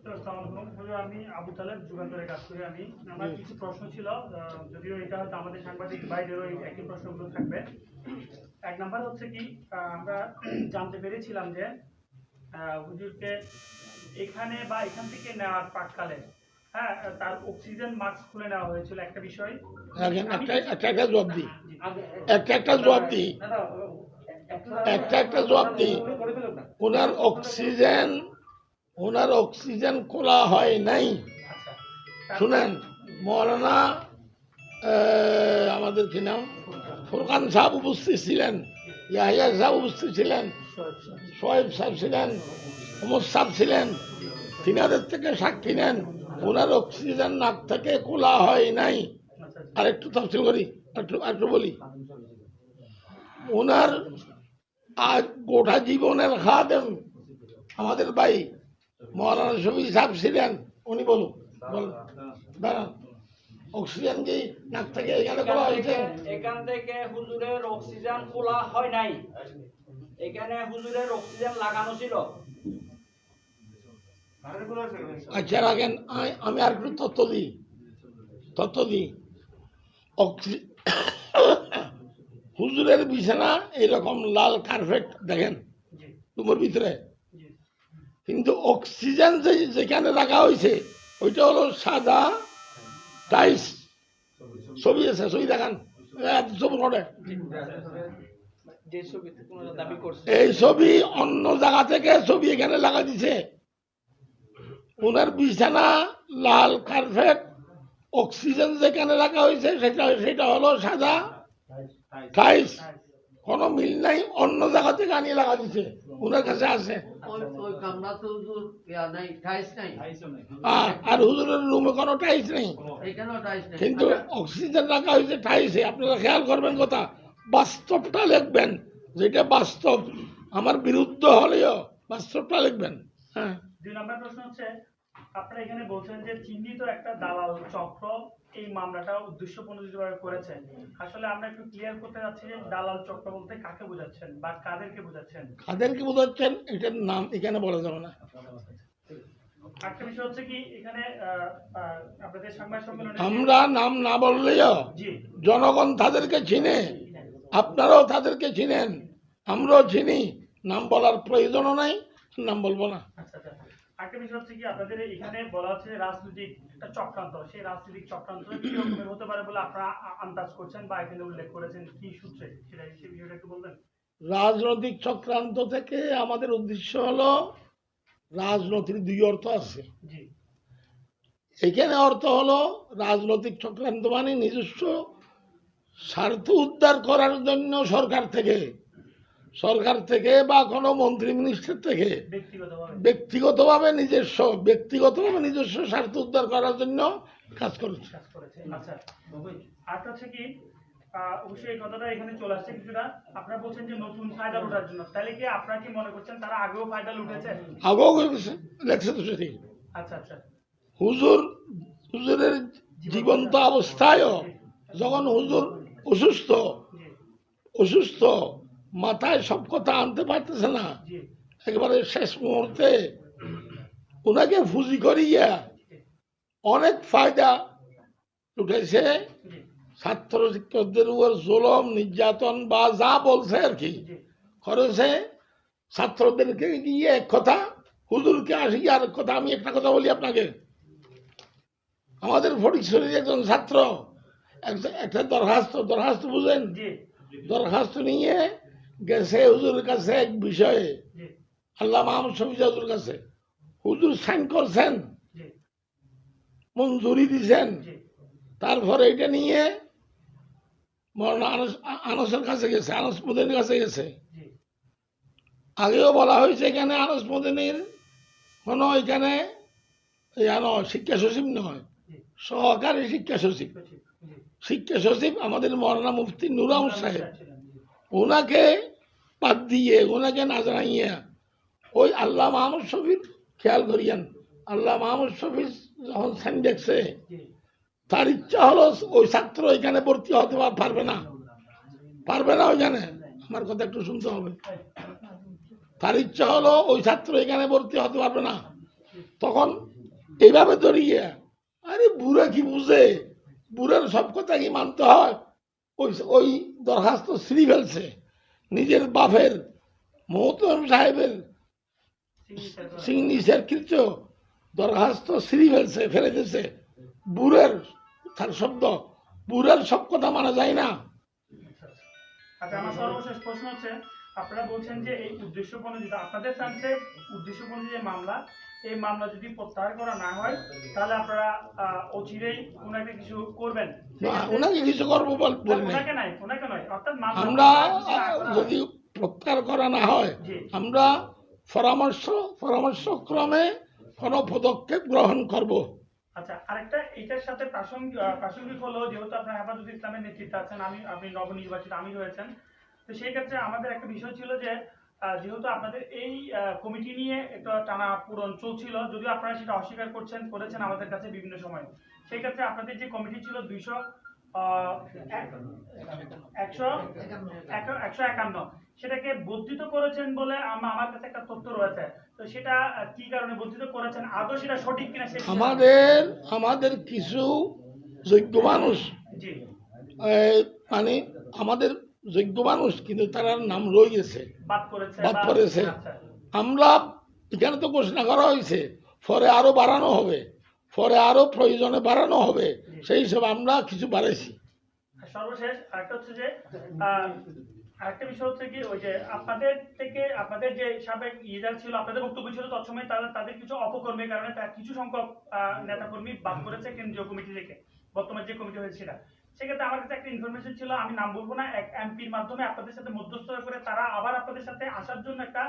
আমি আবু তালেব যুগান্তরে কাজ করি। আমার কিছু প্রশ্ন ছিল, যদিও এটা হয়তো আমাদের সাংবাদিক ভাইদেরও একই প্রশ্নগুলো থাকবে। এক নাম্বার হচ্ছে কি, আমরা জানতে পেরেছিলাম যে হুজুরকে এখানে বা এখান থেকে নেওয়ার প্রাককালে হ্যাঁ তার অক্সিজেন মাস্ক খুলে নেওয়া হয়েছিল একটা বিষয়। একটা জবাব দিই ওনার অক্সিজেন খোলা হয় নাই। শুনেন, মৌলানা আমাদের কি নাম ফুরকান সাহেব উপস্থিত ছিলেন, ইয়াহিয়া সাহেব উপস্থিত ছিলেন, সোহেব সাহেব ছিলেন, ওমর সাহেব ছিলেন, তিনাদের থেকে সাক্ষী নেন ওনার অক্সিজেন নাক থেকে খোলা হয় নাই। আর একটু তফসিল করি, একটু বলি, ওনার আজ গোটা জীবনের খাদেম আমাদের ভাই মৌলানা শফি সাহেব ছিলেন, উনি বলুন দাঁড়ান, অক্সিজেন কি নাক থেকে এখানে খোলা হয়েছে? এখান থেকে হুজুরের অক্সিজেন খোলা হয় নাই, এখানে হুজুরের অক্সিজেন লাগানো ছিল। আচ্ছা রাখেন, আমি আর একটু তথ্য দিই। হুজুরের বিছানা এরকম লাল কার্পেট দেখেন রুমের ভিতরে, কিন্তু অক্সিজেন যেখানে রাখা হয়েছে ওইটা হলো সাদা টাইলস। ছবি আছে, ছবি দেখান, এই ছবি অন্য জায়গা থেকে ছবি এখানে লাগা দিছে। ওনার বিছানা লাল কার্পেট, অক্সিজেন যেখানে রাখা হয়েছে সেটা হলো সাদা টাইলস। কোনো মিল নাই, অন্য জায়গা থেকে আনিয়ে লাগা দিচ্ছে, ওনার কাছে আছে। আর হুজুরের রুমে কোনো টাইলস নেই, কিন্তু অক্সিজেন রাখা হয়েছে টাইলসে। আপনারা খেয়াল করবেন কথা, বাস্তবটা লিখবেন, যেটা বাস্তব, আমার বিরুদ্ধে হলেও বাস্তবটা লিখবেন। হ্যাঁ, 2 নম্বর প্রশ্ন হচ্ছে, আপনারা এখানে বলছেন যে চিহ্নিত একটা দালাল চক্র এই মামলাটা উদ্দেশ্যপ্রণোদিতভাবে করেছে। আসলে আমরা একটু ক্লিয়ার করতে যাচ্ছি যে দালাল চক্র বলতে কাকে বোঝাচ্ছেন বা কাদেরকে বোঝাচ্ছেন? এটার নাম এখানে বলা যাবে না। একটা বিষয় হচ্ছে কি, এখানে আপনাদের সংবাদ সম্মেলনে আমরা নাম না বললেও জনগণ তাদেরকে চিনে, আপনারাও তাদেরকে চিনেন, আমরাও চিনি, নাম বলার প্রয়োজনও নাই, নাম বলবো না। আচ্ছা, একটা বিষয় হচ্ছে কি, আপনাদের এখানে বলা হচ্ছে রাজনৈতিক একটা চক্রান্ত, সেই রাজনৈতিক চক্রান্ত কি রকমের হতে পারে বলে আপনারা আন্দাজ করছেন বা এখানে উল্লেখ করেছেন, কি সূত্রে, সেটা সেই বিষয়টা একটু বলবেন? রাজনৈতিক চক্রান্ত থেকে আমাদের উদ্দেশ্য হলো, রাজনৈতিক 2 অর্থ আছে। এখানে অর্থ হলো রাজনৈতিক চক্রান্ত মানে নিজস্ব স্বার্থ উদ্ধার করার জন্য সরকার থেকে বা কোনো মন্ত্রী মিনিস্টার থেকে ব্যক্তিগতভাবে নিজস্ব স্বার্থ উদ্ধার করার জন্য কাজ করেছে। আচ্ছা, আর হচ্ছে কি, অবশ্যই এই কথাটা এখানে চলে আসছে কিছুটা। আপনারা বলছেন যে নতুন ফায়দা লুটার জন্য, তাহলে কি আপনারা কি মনে করছেন তারা আগেও ফায়দা লুটেছে? আগেও লেখছে তো সেটি। আচ্ছা, হুজুরের জীবন্ত অবস্থায় যখন হুজুর অসুস্থ, মাথায় সব কথা আনতে পারতেছে না, একেবারে শেষ মুহূর্তে ওনাকে ফুজি করিয়া অনেক ফায়দা উঠেছে। ছাত্র শিক্ষকদের উপর জুলুম নির্যাতন বা যা বলছে আর কি করেছে, ছাত্রদেরকে গিয়ে এক কথা, হুজুরকে আসি আর কথা। আমি একটা কথা বলি আপনাকে, আমাদের ফটিকছড়ির একজন ছাত্র একটা দরখাস্ত বুঝেন, দরখাস্ত নিয়ে গেছে হুজুরের কাছে এক বিষয়ে, আল্লামা আহমদ শফি হুজুর কাছে। হুজুর সাইন করছেন, মঞ্জুরি দিছেন, তারপরে এটা নিয়ে আনসের কাছে গেছে, আনস মদিনীর কাছে গেছে। আগেও বলা হয়েছে এখানে আনস মদিনীর কোনো এখানে শিক্ষা সচিব নয়, সহকারী শিক্ষা সচিব আমাদের মৌলানা মুফতি নূর আহমদ সাহেব। ওনাকে বাদ দিয়ে, ওনাকে না জানাইয়া ওই আল্লামা আহমদ শফির, খেয়াল করিয়েন, আল্লামা আহমদ শফির যখন সাইন দেখছে, তার ইচ্ছা হলো ওই ছাত্র এখানে ভর্তি হতে পারবে না ওইখানে। আমার কথা একটু শুনতে হবে। তার ইচ্ছা হলো ওই ছাত্র এখানে ভর্তি হতে পারবে না। তখন এইভাবে ধরিয়ে, আরে বুড়া কি বুঝে, বুড়ার সব কথা কি মানতে হয়? ওই ওই দরখাস্ত ছিঁড়ি ফেলছে, নিজের বাপের মোহতরম সাহেবের সিগনেচার কৃত দরখাস্ত ছিঁড়ি ফেলছে, ফেলে দিয়েছে। বুড়ার, তার শব্দ, বুড়ার সব কথা মানা যায় না। আচ্ছা, আমার সর্বশেষ প্রশ্ন হচ্ছে, আপনারা বলছেন যে এই উদ্দেশ্যপ্রণোদিত, আপনাদের চান্সে উদ্দেশ্যপ্রণোদিত যে মামলা, এই মামলা যদি প্রত্যাহার করা না হয় তাহলে আপনারা অচিরেই ওনাকে কিছু করবেন? ওনাকে কিছু করবো বলি না, ওনাকে নয়, অর্থাৎ মামলা আমরা প্রত্যাহার করা হয়। যদি প্রত্যাহার করা না হয় জি। আমরা পরামর্শক্রমে কোনো পদক্ষেপ গ্রহণ করব। আচ্ছা, আরেকটা এটার সাথে প্রাসঙ্গিক হলো, যেহেতু আপনার হেফাজত ইসলামের নেতৃত্বে আছেন, আপনি নবনির্বাচিত আমি রয়েছেন, তো সেই ক্ষেত্রে আমাদের একটা বিষয় ছিল যে যেহেতু আপনাদের এই কমিটি নিয়ে একটা টানা পূরণ চলছিল, যদিও আপনারা সেটা অস্বীকার করেছেন আমাদের কাছে বিভিন্ন সময়, সেই ক্ষেত্রে আপনাদের যে কমিটি ছিল 151, সেটাকে বর্ধিত করেছেন বলে আমার কাছে একটা তথ্য রয়েছে। তো সেটা কি কারণে বর্ধিত করেছেন, আদৌ সেটা সঠিক কিনা? আমাদের কিছু যোগ্য মানুষ, জি, মানে আমাদের যোগ্য মানুষ, কিন্তু তারা নাম রয়ে গেছে, বাদ পড়েছে। আচ্ছা, আমরা এখানে তো ঘোষণা করা হয়েছে, পরে আরো বাড়ানো হবে, পরে আরো প্রয়োজনে বাড়ানো হবে, সেই হিসেবে আমরা কিছু বাড়াইছি। সর্বশেষ আরেকটা হচ্ছে যে আরেকটা বিষয় হচ্ছে কি, ওই যে আপনাদের যে সাবেক লিডার ছিল, আপনাদের বক্তব্য ছিল তৎসময় তাদের কিছু অপকর্মের কারণে তার কিছু সংখ্যক নেতাকর্মী বাদ করেছে কেন্দ্রীয় কমিটি থেকে, বর্তমানে যে কমিটি হয়েছে সেটা। সেক্ষেত্রে আমার কাছে একটা ইনফরমেশন ছিল, আমি নাম বলবো না, এক এমপির মাধ্যমে আপনাদের সাথে মধ্যস্থতা করে তারা আবার আপনাদের সাথে আসার জন্য একটা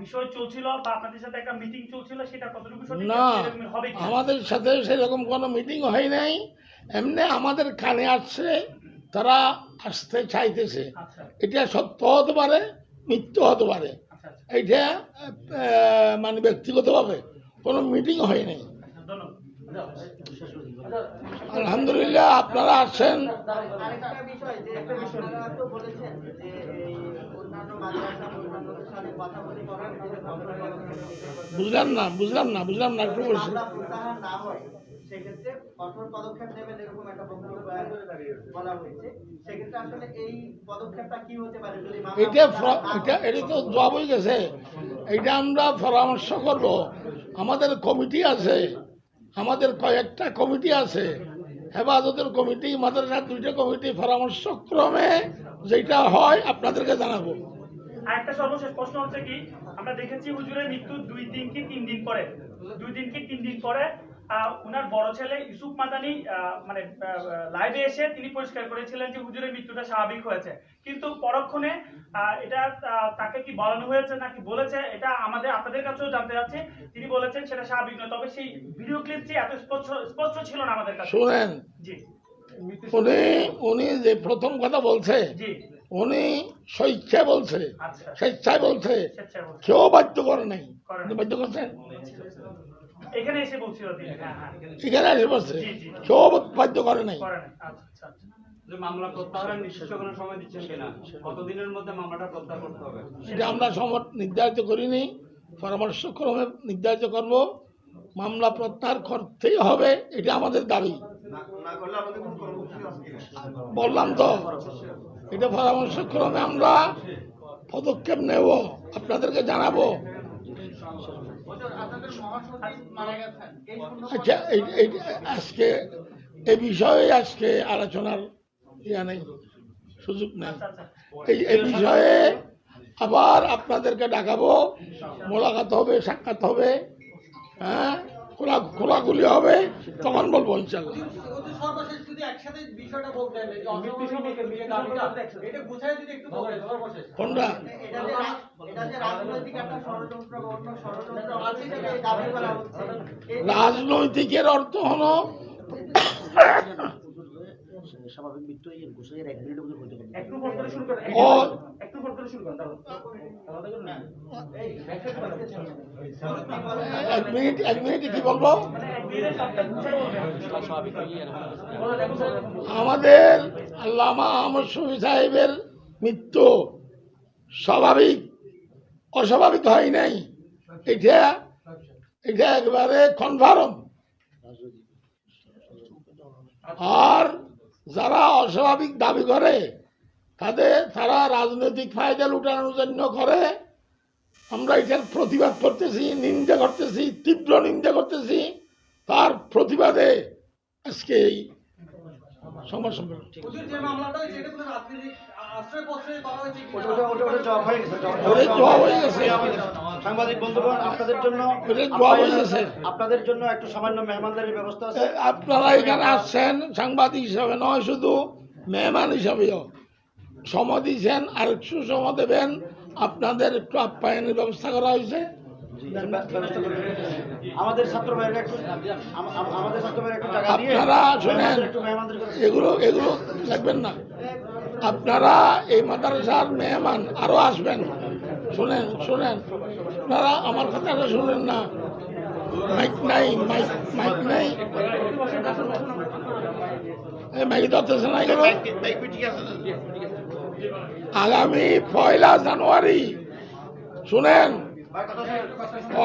বিষয় চলছিল, বা আপনাদের সাথে একটা মিটিং চলছিল, সেটা কতটুকু সঠিক না, হবে? আমাদের সাথে সেরকম কোনো মিটিং হয় নাই, এমনি আমাদের কানে আসছে, তারা আসতে চাইতেছে। আচ্ছা, এটা সত্য হতে পারে, মিথ্য হতে পারে, আচ্ছা, আচ্ছা, এইটা মানে ব্যক্তিগতভাবে কোনো মিটিং হয় নাই। ধন্যবাদ। আলহামদুলিল্লাহ আপনারা আসছেন। আরেকটা বিষয় যে আপনারা তো বলেছেন যে এই অন্যান্য মাদ্রাসা অন্যান্যদের সাথে কথা বলে বুঝলাম না একটু বলছি। মামলা প্রত্যাহার না হয় সেক্ষেত্রে কঠোর পদক্ষেপ নেবেন, এরকম একটা বক্তব্য বলা হয়েছে। সেক্ষেত্রে আসলে এই পদক্ষেপটা কি হতে পারে যদি এটা তো জবাব হয়ে গেছে। এটা আমরা পরামর্শ করব, আমাদের কমিটি আছে, আমাদের কয়েকটা কমিটি আছে, হেফাজতের কমিটি, মাদ্রাসার 2টা কমিটি, পরামর্শক্রমে যেটা হয় আপনাদেরকে জানাবো। আরেকটা সর্বশেষ প্রশ্ন হচ্ছে কি, আমরা দেখেছি হুজুরের মৃত্যু 2 দিন কি 3 দিন পরে উনার বড় ছেলে ইউসুফ মাদানি মানে লাইভে এসে তিনি পরিষ্কার করেছিলেন যে হুজুরের মৃত্যুটা স্বাভাবিক হয়েছে, কিন্তু পরক্ষণে এটা তাকে কি বলানো হয়েছে নাকি বলেছে, এটা আপনাদের কাছেও জানতে চাচ্ছি। তিনি বলেছেন সেটা স্বাভাবিক নয়, তবে সেই ভিডিও ক্লিপটি এত স্পষ্ট ছিল না আমাদের কাছে। শুনেন, জি, উনি যে প্রথম কথা বলছে, জি, উনি স্বেচ্ছায় বলছে, আচ্ছা, স্বেচ্ছায় বলছে, স্বেচ্ছায় বলছে। কেউ বাধ্য করে নাই। উনি বাধ্য করছেন, এখানে এসে বলছিল তিনি। হ্যাঁ, এখানে এসে বলছে, জি, জি, কেউ বাধ্য করে নাই। করেন। আচ্ছা, আচ্ছা, আচ্ছা। যে মামলা প্রত্যাহারের নির্দিষ্ট কোনো সময় দিচ্ছেন কিনা, কতদিনের মধ্যে মামলাটা প্রত্যাহার করতে হবে? এটা আমরা সময় নির্ধারিত করিনি, পরামর্শক্রমে নির্ধারিত করব। মামলা প্রত্যাহার করতেই হবে, এটা আমাদের দাবি। বললাম তো, এটা পরামর্শক্রমে আমরা পদক্ষেপ নেব, আপনাদেরকে জানাবো। আচ্ছা, আজকে এই বিষয়ে আজকে আলোচনার নেই, সুযোগ নেই। এই বিষয়ে আবার আপনাদেরকে ডাকাবো, মোলাকাত হবে, সাক্ষাৎ হবে, হ্যাঁ, খোলাখুলি হবে, তখন বলবো ইনশাল্লাহ। সর্বশেষ যদি একসাথে বিষয়টা বলতেন, এই যে এটা গুছায় যদি একটু বলেন সর্বশেষ। কোনটা? এটা যে রাজনৈতিক একটা ষড়যন্ত্র বা অন্য ষড়যন্ত্র আছে যেটা এই দাবি করা হচ্ছে, রাজনৈতিকের অর্থ হলো স্বাভাবিক মৃত্যু এই ঘোষের 1 মিনিটের মধ্যে হতে পারে। একটু ফোন করে শুরু করেন, ও একটু ফোন করে শুরু করেন, তাহলে এক মিনিটে কি বলবো? মানে এক মিনিটে সবটা গুছিয়ে বলবেন। আমাদের আল্লামা আহমদ শফি সাহেবের মৃত্যু স্বাভাবিক, অস্বাভাবিক হয় নাই, এটা এটা একবারে কনফার্ম। আর যারা অস্বাভাবিক দাবি করে তারা রাজনৈতিক ফায়দা লুটানোর জন্য করে। আমরা এটার প্রতিবাদ করতেছি, নিন্দা করতেছি, তীব্র নিন্দা করতেছি। তার প্রতিবাদে আজকে এই সংবাদ সম্মেলন। ওটা জবাব হয়ে গেছে, ওটা জবাব হয়ে গেছে। সাংবাদিক বন্ধুগণ, আপনাদের জন্য ওটা জবাব হয়ে গেছে। আপনাদের জন্য একটু সামান্য মেহমানদারির ব্যবস্থা আছে। আপনারা এখানে আসছেন সাংবাদিক হিসাবে নয়, শুধু মেহমান হিসাবেও সময় দিয়েছেন, আর একটু সময় দেবেন। আপনাদের একটু আপ্যায়নের ব্যবস্থা করা হয়েছে। ব্যবস্থা করে আমাদের ছাত্র ভাইয়েরা একটু আমাদের ছাত্র ভাইয়েরা একটু টাকা দিয়ে আপনারা শোনেন, একটু মেহমানদারি করে। এগুলো লাগবেন না। আপনারা এই মাদ্রাসার মেহমান আরো আসবেন। শুনেন, আপনারা আমার কথাটা শুনেন না। মাইক নাই, মাইক নাই, মাইক ধরতেছে না। এগুলো আগামী 1 জানুয়ারি, শুনেন,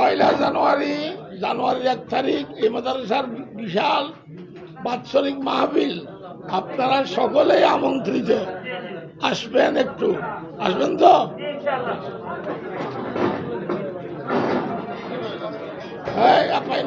1 জানুয়ারির 1 তারিখ এই মাদ্রাসার বিশাল বাৎসরিক মাহফিল। আপনারা সকলেই আমন্ত্রিত, আসবেন। একটু আসবেন তো? হ্যাঁ, আপনার